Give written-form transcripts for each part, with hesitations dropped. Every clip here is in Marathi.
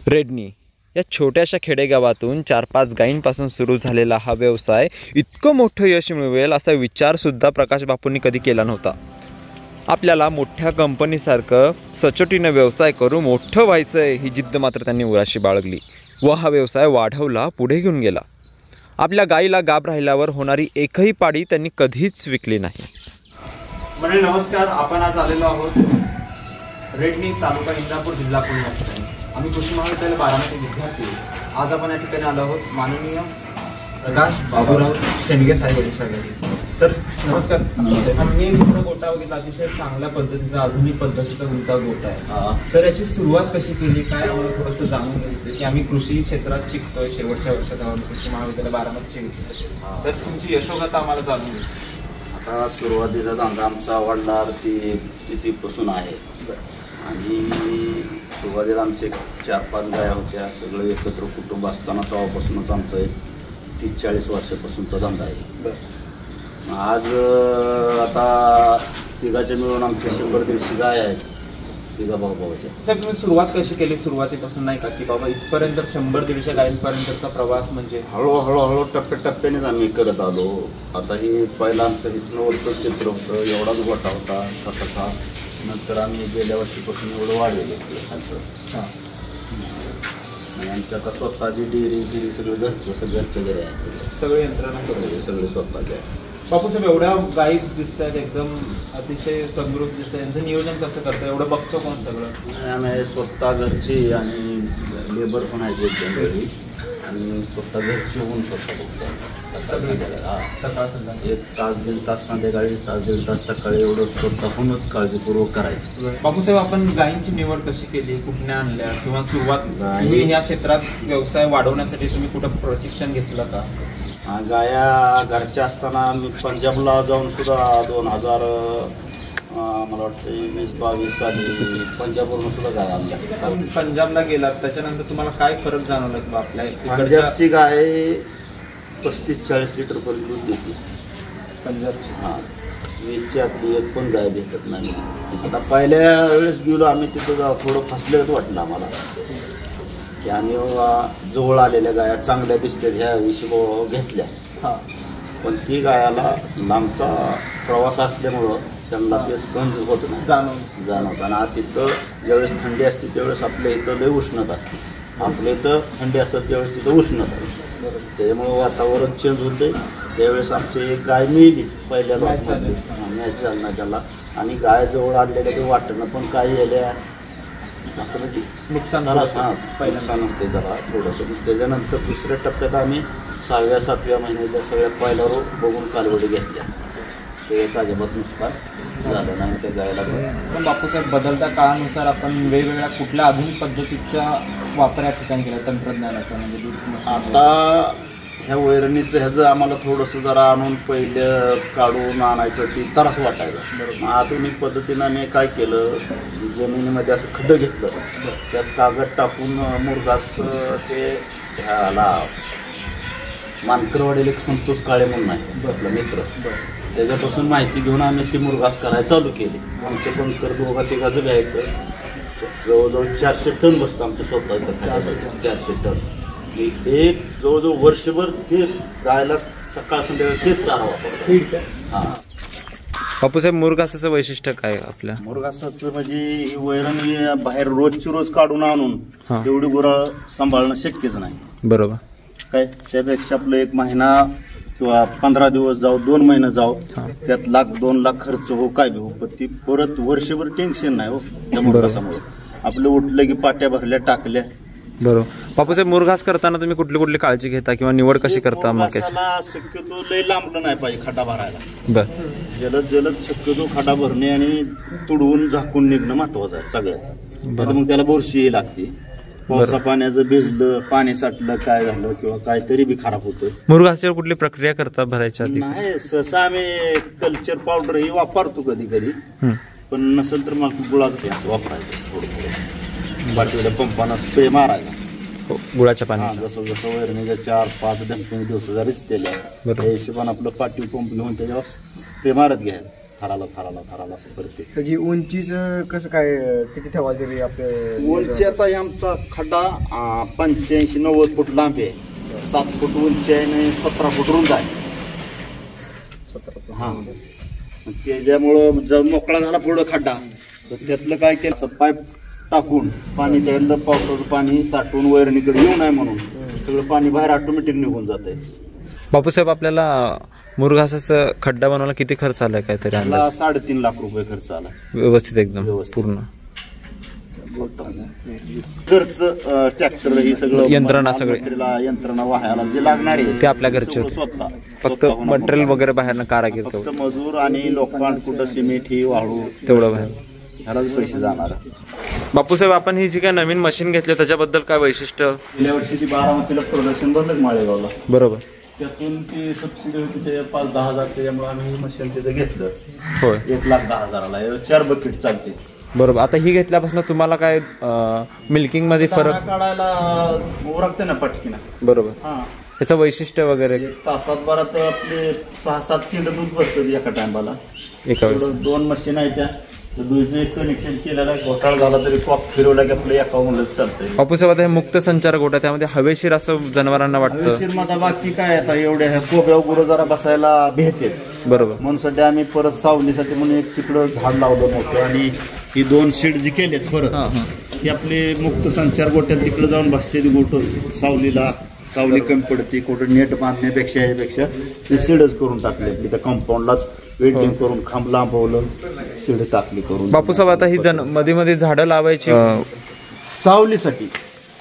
रेडणी या छोट्याशा खेडेगावातून 4-5 गायींपासून सुरू झालेला हा व्यवसाय इतकं मोठं यश मिळवेल असा विचारसुद्धा प्रकाश बापूंनी कधी केला नव्हता। आपल्याला मोठ्या कंपनीसारखं सचोटीनं व्यवसाय करून मोठं व्हायचं आहे ही जिद्द मात्र त्यांनी उराशी बाळगली व हा व्यवसाय वाढवला, पुढे घेऊन गेला। आपल्या गायीला गाभ राहिल्यावर होणारी एकही पाडी त्यांनी कधीच विकली नाही। मंडळी नमस्कार, आपण आज आलेलो आहोत रेडणी तालुका इंदापूर जिल्हा पुणे। आम्ही कृषी महाविद्यालय बारामती विद्यार्थी। आज आपण या ठिकाणी आलो आहोत माननीय प्रकाश बाबूराव शेंडगे साहेब यांच्या घरी। तर नमस्कार। आम्ही तुमचा गोठा बघितला, अतिशय चांगल्या पद्धतीचा आधुनिक पद्धतीचा तुमचा गोठा आहे। तर याची सुरुवात कशी केली, काय आम्हाला थोडंसं जाणून घ्यायचं की आम्ही कृषी क्षेत्रात शिकतोय, शेवटच्या वर्षात आहोत, कृषी महाविद्यालय बारामती शिकतोय। तर तुमची यशोगाथा आम्हाला जाणून घ्यायची। आता सुरुवातीचा धंदा आमचा वडिलांची स्थितीपासून आहे आणि सुरुवातीला आमचे 4-5 गाया होत्या, सगळं एकत्र कुटुंब असताना तेव्हापासूनच आमचं एक 30-40 वर्षापासूनचा धंदा आहे। आज आता तिघाचे मिळून आमचे 100-150 गाय आहेत, तिघा भाऊभावाच्या। साहेब तुम्ही सुरुवात कशी केली, सुरुवातीपासून नाही का की बाबा इथपर्यंत 100-150 गायींपर्यंतचा प्रवास म्हणजे हळूहळू टप्प्याटप्प्यानेच आम्ही करत आलो। आता ही पहिला आमचं इथनं वरचं क्षेत्र होतं, एवढाच गोठा होता स्वतःचा। नंतर आम्ही गेल्या वर्षीपासून एवढं वाढलेलं आहे आणि आमच्या आता स्वतःची डेअरी सगळं घरच्या घरी आहे, सगळे यंत्रणा सगळे स्वतःचे आहे। बापूसाहेब एवढ्या गायी दिसत आहेत, एकदम अतिशय तंदुरुस्त दिसत आहे, यांचं नियोजन कसं करतं, एवढं बघतो कोण सगळं? आम्ही स्वतः घरची आणि लेबर पण आहेत एकदम घरी आणि स्वतः घरची होऊन स्वतः बघतो सकाळ संध्याकाळी 1 तास 1.5 तास संध्याकाळी 1 तास 1.5 तास सकाळी एवढं स्वतःहूनच काळजीपूर्वक करायचं। बापूसाहेब आपण गायींची निवड कशी केली, कुठल्या आणल्या किंवा सुरुवात तुम्ही ह्या क्षेत्रात व्यवसाय वाढवण्यासाठी तुम्ही कुठं प्रशिक्षण घेतलं का? गाया घरच्या असताना मी पंजाबला जाऊन सुद्धा 2000 मला वाटतं 20-22 साली पंजाबवरून सुद्धा गाय आणल्या। पंजाबला गेलात त्याच्यानंतर तुम्हाला काय फरक जाणवला की आपल्या पंजाबची गाय 35-40 लिटर पर्यंत दूध देते पंजाबची? हां, 20ची आतली एक पण गाय भेटत नाही। आता पहिल्या वेळेस गेलो आम्ही तिथं थोडं फसलेच वाटलं आम्हाला की आम्ही जवळ आलेल्या गाया चांगल्या दिसतात ह्या विषयी घेतल्या। हां, पण ती गायाला लांबचा प्रवास असल्यामुळं त्यांना ते सहन होत नाही, जाणवतं। आणि तिथं ज्यावेळेस थंडी असते त्यावेळेस आपल्या इथं लय उष्णता असते, आपल्या इथं थंडी असत त्यावेळेस तिथं उष्णता असते, त्याच्यामुळं वातावरण चेंज होते। त्यावेळेस आमची एक गाय मिळली पहिल्या मॅच झाला त्याला आणि गाय जवळ आणलेल्या ते वाटणं पण काही यायल्या असं म्हणजे नुकसान झालं। नुकसान होते जरा थोडंसं। त्याच्यानंतर दुसऱ्या टप्प्यात आम्ही 6व्या-7व्या महिन्याच्या सगळ्या पहिल्यावर बघून कालवडी घेतल्या, ते अजिबात नुकसान झालं नाही त्या गायला। पण बापूसाहेब बदलत्या काळानुसार आपण वेगवेगळ्या कुठल्या आधुनिक पद्धतीचा वापर या ठिकाणी केला, तंत्रज्ञानाचा म्हणजे दूध? आता ह्या वैरणीचं ह्याचं आम्हाला थोडंसं जरा आणून पहिलं काढून आणायचं ती त्रास वाटायचं। आधुनिक पद्धतीनं आम्ही काय केलं, जमिनीमध्ये असं खड्डं घेतलं, त्यात कागद टाकून मुरघास ते ह्याला मानकरवाडीला एक संतोष काळे म्हणून आहे आपला मित्र, त्याच्यापासून माहिती घेऊन आम्ही ती मुरघास करायला चालू केली। आमचे पण कर 2-3 घ्यायचं, जवळजवळ 400 टन बसतं आमच्या स्वतः 400 टन। एक जवळजवळ वर्षभर ते गायला सकाळ संध्याकाळी तेच चारा वापरतो। हां, बापूसाहेब मुरघासाचं वैशिष्ट्य काय आपल्या? मुरघासाचं म्हणजे ही वैरण बाहेर रोजची रोज काढून आणून एवढी गुरं सांभाळणं शक्यच नाही। बरोबर, काय त्यापेक्षा आपलं 1 महिना किंवा 15 दिवस जाऊ, 2 महिने जाऊ, त्यात 1-2 लाख खर्च हो काय बी हो, पण ती परत वर्षभर टेन्शन नाही हो त्या मुरघासामुळे। आपलं उठलं की पाट्या भरल्या टाकल्या। बरोबर। बापूसाहेब मुरघास करताना तुम्ही कुठली कुठली काळजी घेता किंवा निवड कशी करता? मग शक्यतो लय लांबलं नाही पाहिजे खडा भरायला, बरं, जलद शक्यतो खडा भरणे आणि तुडवून झाकून निघणं महत्वाचं आहे सगळ्यात। मग त्याला बुरशी लागते, पावसा पाण्याचं भिजलं, पाणी साठलं, काय झालं किंवा काहीतरी बी खराब होतं। मुरघासावर कुठली प्रक्रिया करता भरायच्या आधी? नाही, सहसा आम्ही कल्चर पावडर ही वापरतो कधी कधी, पण नसेल तर मग गुळाचं वापरायचं थोडं बाटलीला पंपानं स्प्रे मारायचा गुळाच्या पाण्याचा। जसं जसं वैरणीच्या 4-5 दिवस जरीच केल्या त्या हिशोबाने आपलं पाठी पंप घेऊन त्याच्यावर स्प्रे मारत घ्यायचं। थराला असं करते. त्याची उंचीच कसं काय किती ठेवायचं रे आपल्या उंची आता आमचा खड्डा 85-90 फूट लांबी आहे, 7 फूट उंची आहे आणि 17 फूट रुंद आहे. 17 हां, त्याच्यामुळं जर मोकळा झाला पुढं खड्डा तर त्यातलं काय केलं, असं पाईप टाकून पाणी त्यातलं पावसाचं पाणी साठवून वैरणीकडे येऊ नये म्हणून सगळं पाणी बाहेर ऑटोमॅटिक निघून जात आहे. बापूसाहेब, आपल्याला मुरघासाचा खड्डा बनवायला किती खर्च आलाय काहीतरी त्याला अंदाज? 3.5 लाख रुपये खर्च आला व्यवस्थित एकदम व्यवस्थित. पूर्ण घरचं ट्रॅक्टर ही सगळं यंत्रणा सगळी. यंत्रणा वाहायला जे लागणार आहे ते आपल्या घरचे होते. स्वतः फक्त मटेरियल वगैरे बाहेरनं कारागीर फक्त तेवढं मजूर आणि लोकांना कुठं सिमेंट ही वाळू तेवढं बाहेर. ह्यालाच पैसे जाणार. बापूसाहेब, आपण ही जी काय नवीन मशीन घेतली त्याच्याबद्दल काय वैशिष्ट्य? गेल्या वर्षी ती बारामतीला प्रदर्शन भरलं माळेगावला, बरोबर. त्यातून ती सबसिडी होती ते 5-10 हजार, त्याच्यामुळे आम्ही मशीन तिथं घेतलं. होय, 1,10,000ला 4 बकेट चालते. बरोबर. आता ही घेतल्यापासून तुम्हाला काय मिल्किंग मध्ये दारा फरक? काढायला उरकते ना पटकीना. बरोबर. हा, त्याचं वैशिष्ट्य वगैरे? 1 तासात बरात आपले 6-7 किलो दूध भरतं एका टायमाला. एका वेळेस 2 मशीन आहेत त्या, दूधचं कनेक्शन केलेला घोटाळा झाला तरी कॉप फिरवला की आपलं एका म्हणलं चालतंय. बापूसाहेब, आता हे मुक्त संचार गोठा, त्यामध्ये हवेशीर असं जनावरांना वाटतं? हवेशीर मध्ये बाकी काय आता एवढ्या ह्या कोब्या गुरु जरा बसायला भेटतात, बरोबर. म्हणून सध्या आम्ही परत सावलीसाठी म्हणून एक तिकडं झाड लावलं मोठं, आणि ही 2 शेड जी केलेत परत ही आपले मुक्त संचार गोट्यात तिकडे जाऊन बसते गोट सावलीला. सावली कमी पडते, कुठं नेट बांधण्यापेक्षा यापेक्षा ते शेडच करून टाकले. तिथं कंपाऊंडलाच वेल्डिंग करून खांब लांबवलं, शेड टाकली करून. बापूसाहेब, आता ही मध्ये मध्ये झाडं लावायची सावलीसाठी,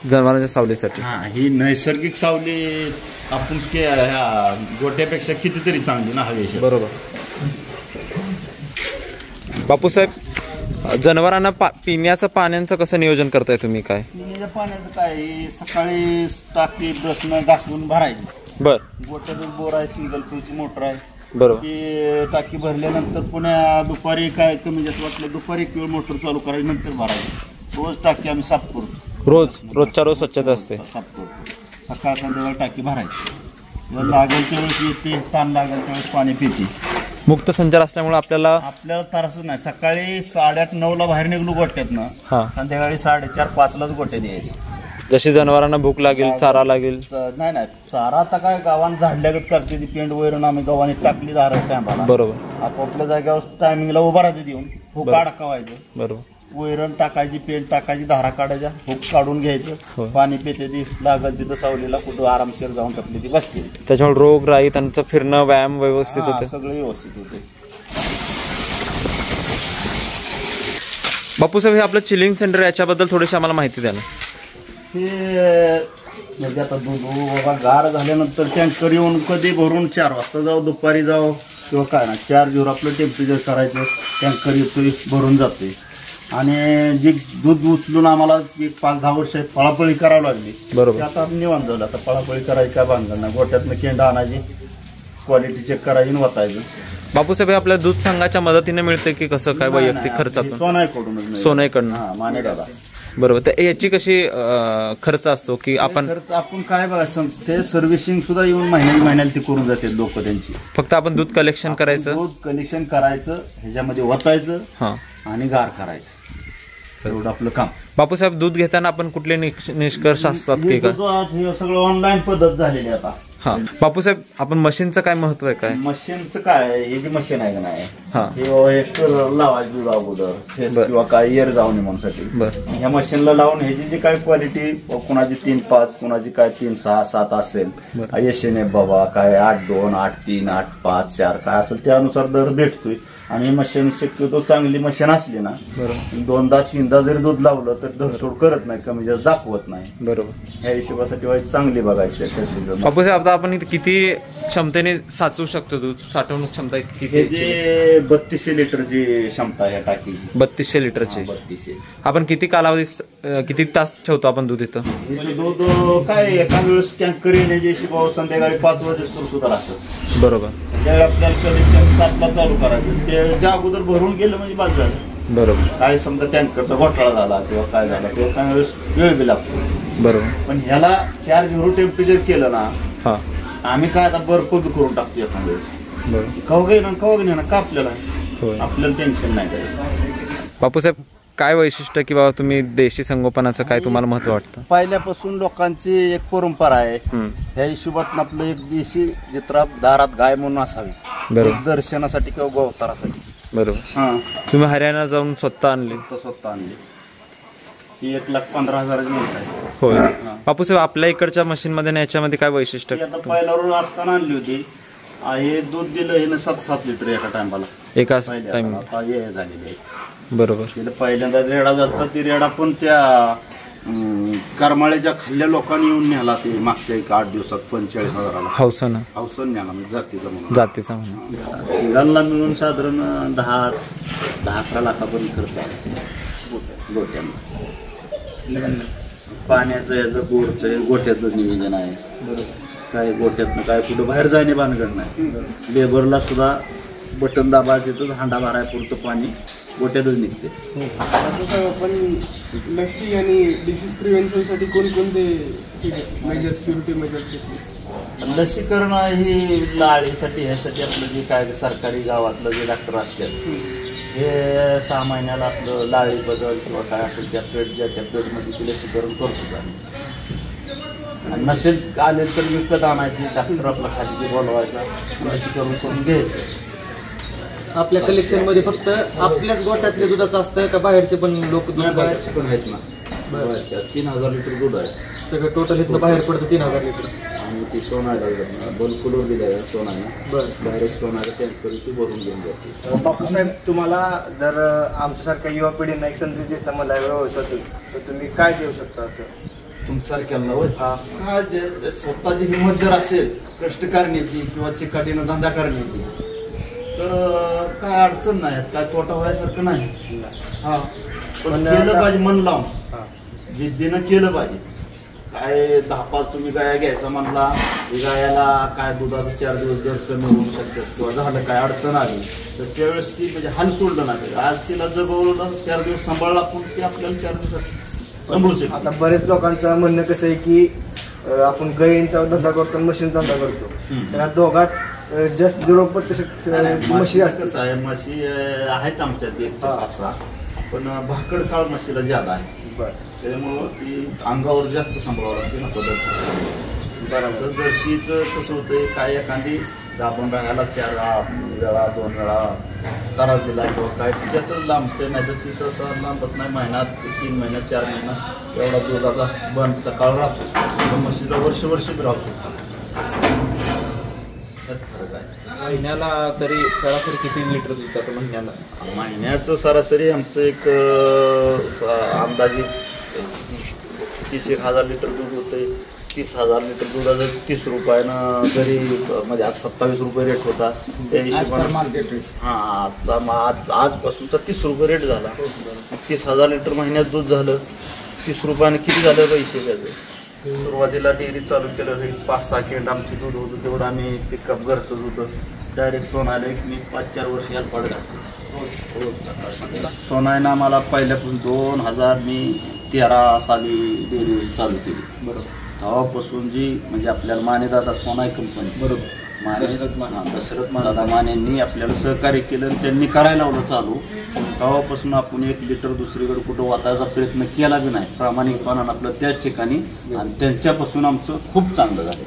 जनावरांच्या सावलीसाठी. हा, ही नैसर्गिक सावली आपण ह्या गोट्यापेक्षा कितीतरी चांगली ना हवेशीर. बरोबर. बापूसाहेब, जनावरांना पिण्याचं पाण्याचं कसं नियोजन करताय तुम्ही? काय पिण्याच्या पाण्याचं काय, सकाळी टाकी ब्रशनं घासून भरायची. बर. गोट्यातून बोर आहे, सिंगल फ्यूची मोटर आहे. बरोबर. ती टाकी भरल्यानंतर पुन्हा दुपारी काय कमी जास्त वाटलं दुपारी एक वेळ मोटर चालू करायची, नंतर भरायची. रोज टाकी आम्ही साफ करतो. रोजच्या रोज स्वच्छता असते. साफ करतो. सकाळ संध्याकाळ टाकी भरायची. लागेल त्यावेळेस येते, ताण लागेल त्यावेळेस पाणी पिते. मुक्त संचार असल्यामुळे आपल्याला त्रासच नाही. सकाळी 8:30-9ला बाहेर निघलो गोट्यातनं, संध्याकाळी 4:30-5लाच गोट्यात यायची. जशी जनावरांना भूक लागेल, चारा लागेल. नाही, चारा आता काय गावान झाडल्यागत करते ती पेंड वैरण आम्ही गावाने टाकली दारा टायमाला. बरोबर. आपापल्या जागेवर टायमिंगला उभा राहते देऊन हुक अडकावायचं. बरोबर. वैरण टाकायची, पेंड टाकायची, धारा काढायच्या, हुक काढून घ्यायचं, पाणी पिते ती लागल तिथं सावलीला कुठं आरामशीर जाऊन टाकली ती बसते. त्याच्यामुळे रोग राई, त्यांचं फिरणं, व्यायाम व्यवस्थित होते, सगळं व्यवस्थित होते. बापूसाहेब, हे आपलं चिलिंग सेंटर, याच्याबद्दल थोडीशी आम्हाला माहिती द्या ना. हे म्हणजे आता दूध बाबा गार झाल्यानंतर टँकर येऊन कधी भरून 4 वाजता जाऊ, दुपारी जाऊ किंवा काय ना, 4 दिवस आपलं टेम्परेचर करायचं, टँकर येतोय भरून जातोय. आणि जे दूध उचलून आम्हाला 5-10 वर्ष पळापळी करावी लागली. बरोबर. आता निवांत झालं. आता पळापळी करायची काय भानगड नाही. गोट्यातनं केंडा आणायची, क्वालिटी चेक करायची आणि वाचायचं. बापूसाहेब, आपल्या दूध संघाच्या मदतीने मिळते की कसं काय वैयक्तिक खर्चातून? सोनाईकडून. माने दादा. बरोबर. तर याची कशी खर्च असतो की आपण काय बघा, ते सर्व्हिसिंग सुद्धा येऊन महिन्याला ते करून जाते लोक त्यांची. फक्त आपण दूध कलेक्शन करायचं, दूध कलेक्शन करायचं, ह्याच्यामध्ये वतायचं आणि गार करायचं, एवढं आपलं काम. बापूसाहेब, दूध घेताना आपण कुठले निष्कर्ष असतात की काय? सगळं ऑनलाईन पद्धत झालेली आता. बापूसाहेब, आपण मशीनचं काय महत्व आहे? काय मशीनचं काय, हे जी मशीन आहे का नाही, लावायचं दूध अगोदर फेस किंवा काय एअर जाऊन म्हणून ह्या मशीनला लावून ह्याची जी काय क्वालिटी, कुणाची 3-5, कुणाची काय 3-6-7 असेल, एसएनएफ बाबा काय 8-2, 8-3, 8-5, 4 काय असेल त्यानुसार दर भेटतोय. आणि मशीन शक्यतो चांगली मशीन असली ना, 2दा-3दा जरी दूध लावलं तर धरसोड करत नाही, कमी जास्त दाखवत नाही. बरोबर. ह्या हिशोबासाठी चांगली बघायची. बापूसाहेब, आता आपण किती क्षमतेने साचवू शकतो दूध? साठवणूक क्षमता किती? 3200 लिटरची क्षमता आहे टाकी. 3200 लिटरची. 3200. आपण किती कालावधी, किती तास ठेवतो आपण दूध इथं? दूध काय एखाद्या वेळेस टँकर येण्याच्या हिशोबावर संध्याकाळी 5 वाजेस्तोवर सुद्धा लागतं. बरोबर. त्यावेळी आपल्याला कलेक्शन 7ला चालू करायचं, त्याच्या अगोदर भरून गेलं म्हणजे बाद झालं. बरोबर. काय समजा टँकरचा घोटाळा झाला किंवा काय झाला किंवा काही वेळेस वेळ बी लागतो. बरोबर. पण ह्याला 4 झिरो टेम्परेचर केलं ना, आम्ही काय आता बर्फ बी करून टाकतो एखाद्या वेळेस. कवा घेणं का आपल्याला होय. आपल्याला टेन्शन नाही करायचं. बापूसाहेब, काय वैशिष्ट्य की बाबा तुम्ही देशी संगोपनाचं काय तुम्हाला महत्व वाटतं? पहिल्यापासून लोकांची एक परंपरा आहे. ह्या हिशोबात आपलं एक देशी जत्रा दारात गाय म्हणून असावी, बरोबर. एक दर्शनासाठी किंवा गोवतारासाठी. बरोबर. हां, तुम्ही हरियाणा जाऊन स्वतः आणले? स्वतः आणली. ही 1,15,000 मिळत आहे. होय. बापूसाहेब, आपल्या इकडच्या मशीनमध्ये आणि याच्यामध्ये काय वैशिष्ट्य? ती आता पहिल्यावर असताना आणली होती. हे दूध दिलं हे 7-7 लिटर एका टायमाला, एका टाइम. आता हे झालेली आहे. बरोबर. तिला पहिल्यांदा रेडा झाला, ती रेडा पण त्या करमाळ्याच्या खाल्ल्या लोकांनी येऊन न्याला. ते मागच्या 8 दिवसात 45,000ला हौसाना हौसन न्याला, म्हणजे जातीचा म्हणून. जातीचा म्हणून तिघांना मिळून साधारण 10-11 लाखापर्यंत खर्च आहे गोट्यांना. पाण्याचं याचं बोरचं गोठ्याचं नियोजन आहे. काय गोठ्यातनं काय कुठं बाहेर जाणे भानगड नाही. लेबरला सुद्धा बटन दाबा तिथंच हांडा भरायपुरतं पाणी गोट्यातच निघते. पण लसी आणि डिसीज प्रिव्हेन्शनसाठी कोणकोणते मेजर्स, सिक्युरिटी मेजर्स घेतले? लसीकरण ही लाळीसाठी ह्यासाठी आपलं जे काय सरकारी गावातलं जे डॉक्टर असतात हे 6 महिन्याला आपलं लाळी बदल किंवा काय असेल त्या त्या पेडमध्ये ते लसीकरण करतो आम्ही. आणि नसेल आले तर विकत आणायची, डॉक्टर आपला खाजगी बोलवायचा, लसीकरण करून घ्यायचं. आपल्या कलेक्शन मध्ये फक्त आपल्याच गोठ्यातल्या दुधाचं असतं का बाहेरचे पण लोक दूध बाहेरचे पण आहेत ना. 3,000 लिटर दूध आहे. सगळं टोटल इथनं बाहेर पडतं 3,000 लिटर. आणि ती सोनायला बल्कुलवर दिलं आहे सोनायला. डायरेक्ट सोनायला त्यांच्याकडे ती भरून घेऊन जाते. बापूसाहेब, तुम्हाला जर आमच्यासारख्या युवा पिढींना एक संधी द्यायचा मला व्यवस्थित तर तुम्ही काय देऊ शकता? असं तुमच्यासारख्याला काय स्वतःची हिंमत जर असेल कष्ट करण्याची किंवा चिकाटीनं धंदा करण्याची तर काय अडचण नाही, काय तोटा व्हायसारखं नाही. हा, पण केलं पाहिजे मन लावून, जिद्दीनं केलं पाहिजे. काय 10-5 तुम्ही गाया घ्यायचा म्हणला, गायाला काय दुधाचं 4 दिवस जर कमी होऊ शकतात किंवा झालं काय अडचण आली तर त्यावेळेस ती म्हणजे हाल सोडलं नाही. आज तिला जगवलं, 4 दिवस सांभाळला, पण ती आपल्याला 4 दिवसात सांभाळू शकतो. आता बरेच लोकांचं म्हणणं कसं आहे की आपण गायींचा धंदा करतो, मशीन धंदा करतो, त्या दोघात जस्ट 0% म्हशी असते. कसं आहे, म्हशी आहेत आमच्यात 1-5-6, पण भाकड काळ म्हशीला ज्यादा आहे. त्यामुळं ती अंगावर जास्त सांभाळावं लागते ना पद्धत. बरोबर. जर्शीचं कसं होतंय, काय एखादी आपण राहायला 4 वेळा 2 वेळा त्रास दिला किंवा काय त्याच्यातच लांबते, नाही तर ती सहसा लांबत नाही. महिन्यात 3 महिन्यात 4 महिन्यात एवढा दुधाचा बंदचा काळ राहतो. म्हशीचा वर्ष बी राहू शकतो. महिन्याला तरी सरासरी किती लिटर दूध जातं महिन्याला? महिन्याचं सरासरी आमचं एक अंदाजे 30,000 लिटर दूध होतंय. 30,000 लिटर दुधाचं 30 रुपयानं जरी, म्हणजे आज 27 रुपये रेट होता त्या हिशोबाने मार्केट रेट. हां, आजपासूनचा 30 रुपये रेट झाला. 30,000 लिटर महिन्यात दूध झालं. 30 रुपयानं किती झालं पैसे त्याचं? सुरुवातीला डेअरी चालू केलं, 5-6 केंड आमची दूध होतं, तेवढं आम्ही पिकअप घरचं होतं. डायरेक्ट सोनायला मी 5-4 वर्ष याला पड घातलं रोज सकाळ. सोनायनं आम्हाला पहिल्यापासून 2013 साली डेअरी चालू केली. बरोबर. तेव्हापासून जी म्हणजे आपल्याला मानेदादा सोनाई कंपनी, बरोबर, दशरथ दादा मानेंनी आपल्याला सहकार्य केलं आणि त्यांनी करायला लावलं चालू. तेव्हापासून आपण 1 लिटर दुसरीकडे कुठं वाचायचा प्रयत्न केला बी नाही, प्रामाणिकपणानं आपलं त्याच ठिकाणी. आणि त्यांच्यापासून आमचं खूप चांगलं झालं.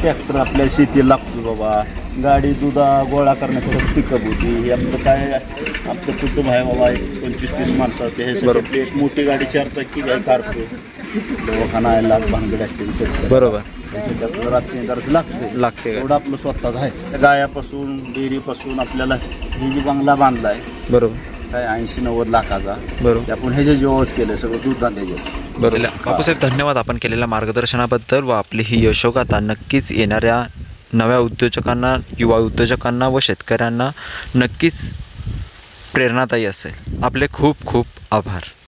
ट्रॅक्टर आपल्या शेतीला लागतो बाबा, गाडी दुधा गोळा करण्यासाठी पिकअप होती. हे आपलं काय आपलं कुटुंब आहे बाबा, 25-30 माणसं होते. हे सगळं एक मोठी गाडी 4 चाकी गाय कारतो, दवाखाना आहे, लाख भानगड असते. बरोबर. रात्री लागते एवढं आपलं स्वतःच आहे. गायापासून डेअरीपासून आपल्याला हे जी बंगला बांधला आहे, बरोबर, काय 80-90 लाखाचा. बरोबर. आपण हे जे जेवच केलं सगळं दूध दांड्याचे. बरोबर. बापूसाहेब, धन्यवाद आपण केलेल्या मार्गदर्शनाबद्दल व आपली ही यशोगाथा नक्कीच येणाऱ्या नव्या उद्योजकांना, युवा उद्योजकांना व शेतकऱ्यांना नक्कीच प्रेरणादायी असेल. आपले खूप खूप आभार.